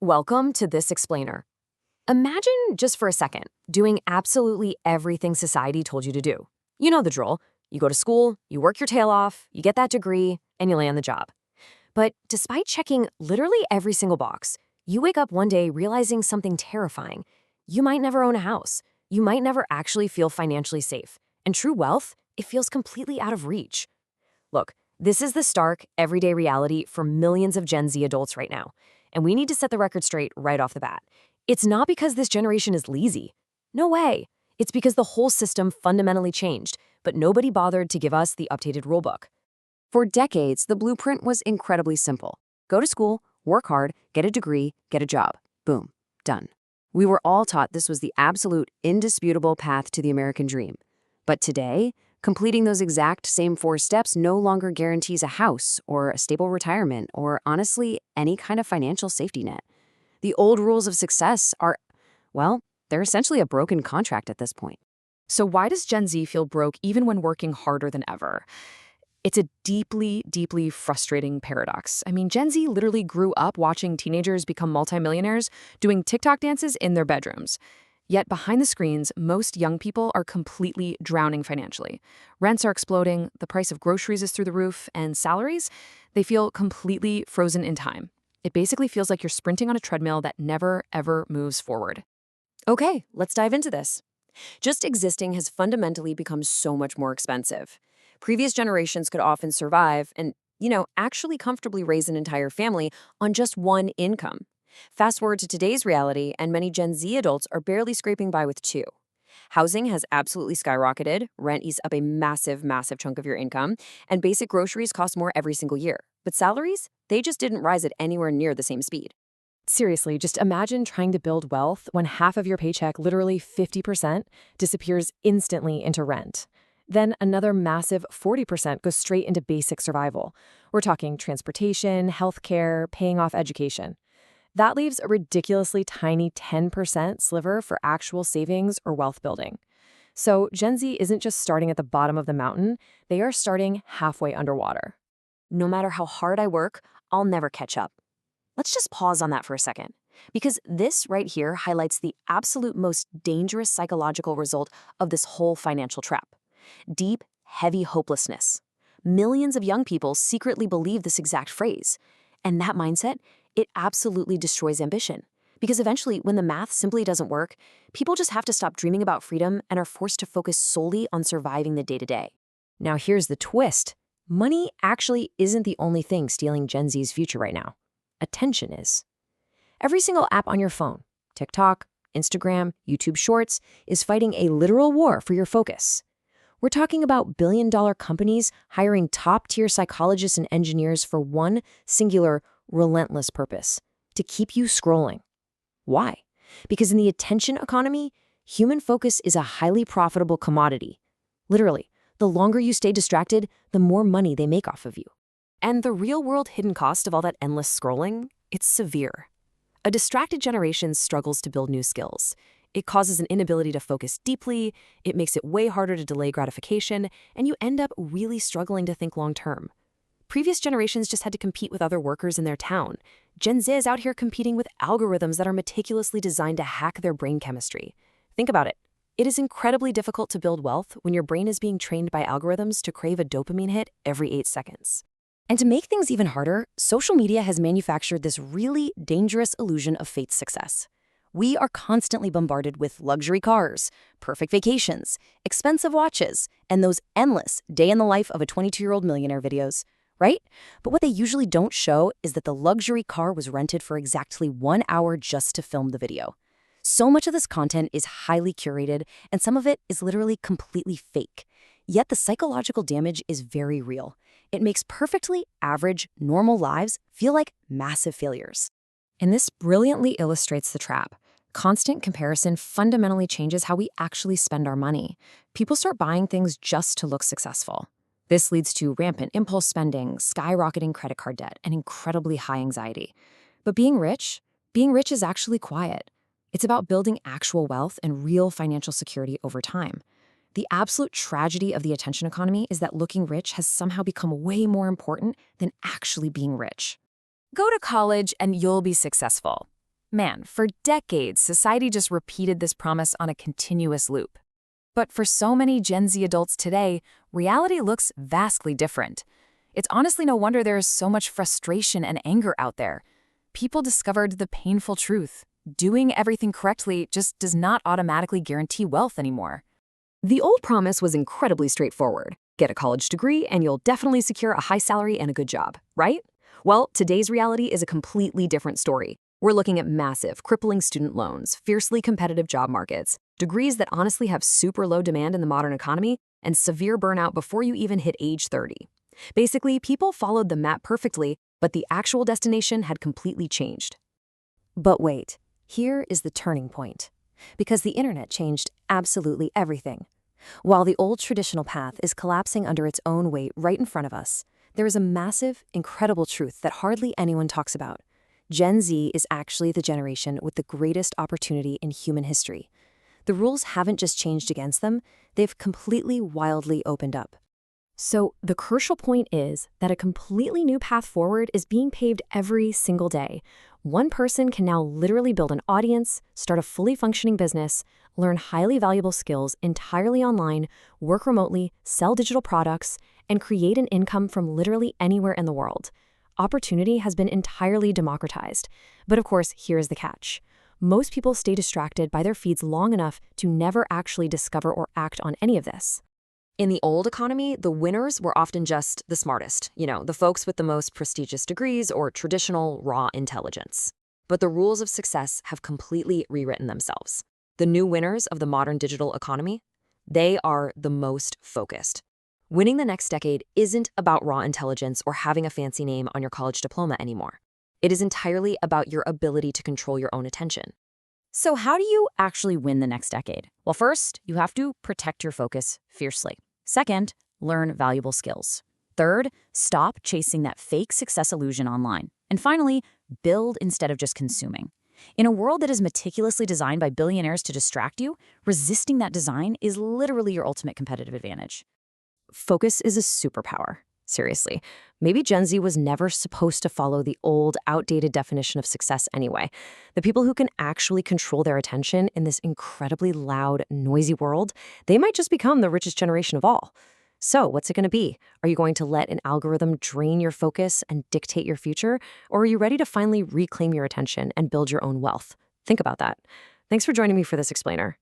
Welcome to This Explainer. Imagine, just for a second, doing absolutely everything society told you to do. You know the drill. You go to school, you work your tail off, you get that degree, and you land the job. But despite checking literally every single box, you wake up one day realizing something terrifying. You might never own a house. You might never actually feel financially safe. And true wealth, it feels completely out of reach. Look, this is the stark, everyday reality for millions of Gen Z adults right now. And we need to set the record straight right off the bat. It's not because this generation is lazy. No way. It's because the whole system fundamentally changed, but nobody bothered to give us the updated rulebook. For decades, the blueprint was incredibly simple. Go to school, work hard, get a degree, get a job. Boom. Done. We were all taught this was the absolute, indisputable path to the American dream. But today, completing those exact same 4 steps no longer guarantees a house or a stable retirement or, honestly, any kind of financial safety net. The old rules of success are, well, they're essentially a broken contract at this point. So why does Gen Z feel broke even when working harder than ever? It's a deeply, deeply frustrating paradox. I mean, Gen Z literally grew up watching teenagers become multimillionaires, doing TikTok dances in their bedrooms. Yet behind the screens, most young people are completely drowning financially. Rents are exploding, the price of groceries is through the roof, and salaries, they feel completely frozen in time. It basically feels like you're sprinting on a treadmill that never, ever moves forward. Okay, let's dive into this. Just existing has fundamentally become so much more expensive. Previous generations could often survive and, actually comfortably raise an entire family on just one income. Fast forward to today's reality, and many Gen Z adults are barely scraping by with 2. Housing has absolutely skyrocketed, rent eats up a massive, massive chunk of your income, and basic groceries cost more every single year. But salaries, they just didn't rise at anywhere near the same speed. Seriously, just imagine trying to build wealth when half of your paycheck, literally 50%, disappears instantly into rent. Then another massive 40% goes straight into basic survival. We're talking transportation, healthcare, paying off education. That leaves a ridiculously tiny 10% sliver for actual savings or wealth building. So Gen Z isn't just starting at the bottom of the mountain, they are starting halfway underwater. No matter how hard I work, I'll never catch up. Let's just pause on that for a second, because this right here highlights the absolute most dangerous psychological result of this whole financial trap. Deep, heavy hopelessness. Millions of young people secretly believe this exact phrase. And that mindset, it absolutely destroys ambition. Because eventually, when the math simply doesn't work, people just have to stop dreaming about freedom and are forced to focus solely on surviving the day-to-day. Now here's the twist. Money actually isn't the only thing stealing Gen Z's future right now. Attention is. Every single app on your phone, TikTok, Instagram, YouTube Shorts, is fighting a literal war for your focus. We're talking about billion-dollar companies hiring top-tier psychologists and engineers for one singular, relentless purpose: to keep you scrolling. Why? Because in the attention economy, human focus is a highly profitable commodity. Literally, the longer you stay distracted, the more money they make off of you. And the real-world hidden cost of all that endless scrolling? It's severe. A distracted generation struggles to build new skills. It causes an inability to focus deeply, it makes it way harder to delay gratification, and you end up really struggling to think long-term. Previous generations just had to compete with other workers in their town. Gen Z is out here competing with algorithms that are meticulously designed to hack their brain chemistry. Think about it. It is incredibly difficult to build wealth when your brain is being trained by algorithms to crave a dopamine hit every 8 seconds. And to make things even harder, social media has manufactured this really dangerous illusion of fake success. We are constantly bombarded with luxury cars, perfect vacations, expensive watches, and those endless day in the life of a 22-year-old millionaire videos, right? But what they usually don't show is that the luxury car was rented for exactly 1 hour just to film the video. So much of this content is highly curated, and some of it is literally completely fake. Yet the psychological damage is very real. It makes perfectly average, normal lives feel like massive failures. And this brilliantly illustrates the trap. Constant comparison fundamentally changes how we actually spend our money. People start buying things just to look successful. This leads to rampant impulse spending, skyrocketing credit card debt, and incredibly high anxiety. But being rich is actually quiet. It's about building actual wealth and real financial security over time. The absolute tragedy of the attention economy is that looking rich has somehow become way more important than actually being rich. Go to college and you'll be successful. Man, for decades, society just repeated this promise on a continuous loop. But for so many Gen Z adults today, reality looks vastly different. It's honestly no wonder there is so much frustration and anger out there. People discovered the painful truth. Doing everything correctly just does not automatically guarantee wealth anymore. The old promise was incredibly straightforward. Get a college degree and you'll definitely secure a high salary and a good job, right? Well, today's reality is a completely different story. We're looking at massive, crippling student loans, fiercely competitive job markets, degrees that honestly have super low demand in the modern economy, and severe burnout before you even hit age 30. Basically, people followed the map perfectly, but the actual destination had completely changed. But wait, here is the turning point. Because the internet changed absolutely everything. While the old traditional path is collapsing under its own weight right in front of us, there is a massive, incredible truth that hardly anyone talks about. Gen Z is actually the generation with the greatest opportunity in human history. The rules haven't just changed against them, they've completely wildly opened up. So the crucial point is that a completely new path forward is being paved every single day. One person can now literally build an audience, start a fully functioning business, learn highly valuable skills entirely online, work remotely, sell digital products, and create an income from literally anywhere in the world. Opportunity has been entirely democratized. But of course, here's the catch. Most people stay distracted by their feeds long enough to never actually discover or act on any of this. In the old economy, the winners were often just the smartest, the folks with the most prestigious degrees or traditional raw intelligence. But the rules of success have completely rewritten themselves. The new winners of the modern digital economy, they are the most focused. Winning the next decade isn't about raw intelligence or having a fancy name on your college diploma anymore. It is entirely about your ability to control your own attention. So how do you actually win the next decade? Well, first, you have to protect your focus fiercely. Second, learn valuable skills. Third, stop chasing that fake success illusion online. And finally, build instead of just consuming. In a world that is meticulously designed by billionaires to distract you, resisting that design is literally your ultimate competitive advantage. Focus is a superpower. Seriously, maybe Gen Z was never supposed to follow the old, outdated definition of success anyway. The people who can actually control their attention in this incredibly loud, noisy world, they might just become the richest generation of all. So what's it going to be? Are you going to let an algorithm drain your focus and dictate your future? Or are you ready to finally reclaim your attention and build your own wealth? Think about that. Thanks for joining me for this explainer.